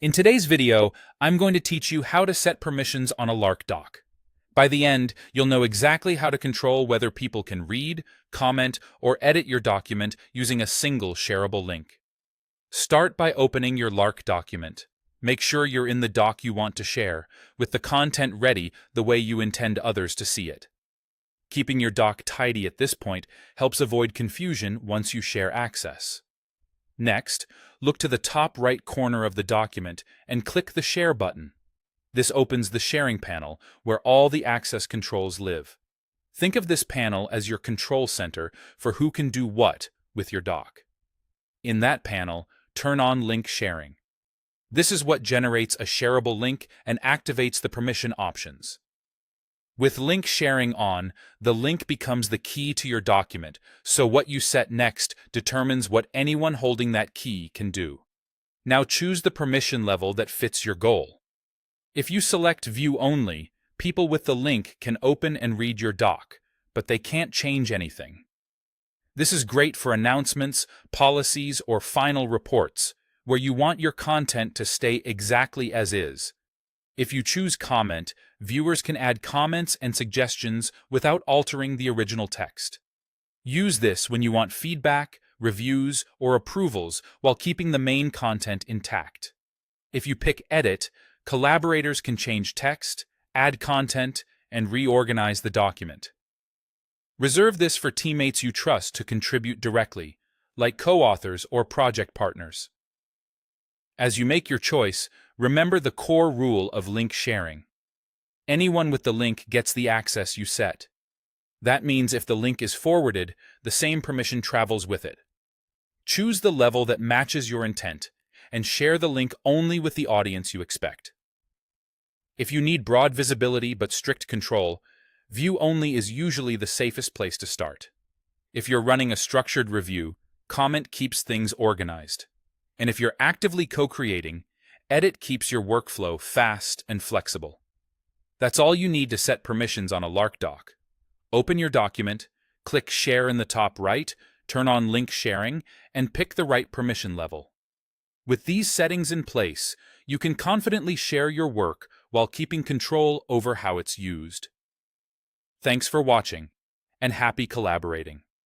In today's video, I'm going to teach you how to set permissions on a Lark doc. By the end, you'll know exactly how to control whether people can read, comment, or edit your document using a single shareable link. Start by opening your Lark document. Make sure you're in the doc you want to share, with the content ready the way you intend others to see it. Keeping your doc tidy at this point helps avoid confusion once you share access. Next, look to the top right corner of the document and click the Share button. This opens the sharing panel where all the access controls live. Think of this panel as your control center for who can do what with your doc. In that panel, turn on link sharing. This is what generates a shareable link and activates the permission options. With link sharing on, the link becomes the key to your document, so what you set next determines what anyone holding that key can do. Now choose the permission level that fits your goal. If you select View Only, people with the link can open and read your doc, but they can't change anything. This is great for announcements, policies, or final reports, where you want your content to stay exactly as is. If you choose Comment, viewers can add comments and suggestions without altering the original text. Use this when you want feedback, reviews, or approvals while keeping the main content intact. If you pick Edit, collaborators can change text, add content, and reorganize the document. Reserve this for teammates you trust to contribute directly, like co-authors or project partners. As you make your choice, remember the core rule of link sharing. Anyone with the link gets the access you set. That means if the link is forwarded, the same permission travels with it. Choose the level that matches your intent, and share the link only with the audience you expect. If you need broad visibility but strict control, View Only is usually the safest place to start. If you're running a structured review, Comment keeps things organized. And if you're actively co-creating, Edit keeps your workflow fast and flexible. That's all you need to set permissions on a Lark doc. Open your document, click Share in the top right, turn on link sharing, and pick the right permission level. With these settings in place, you can confidently share your work while keeping control over how it's used. Thanks for watching, and happy collaborating.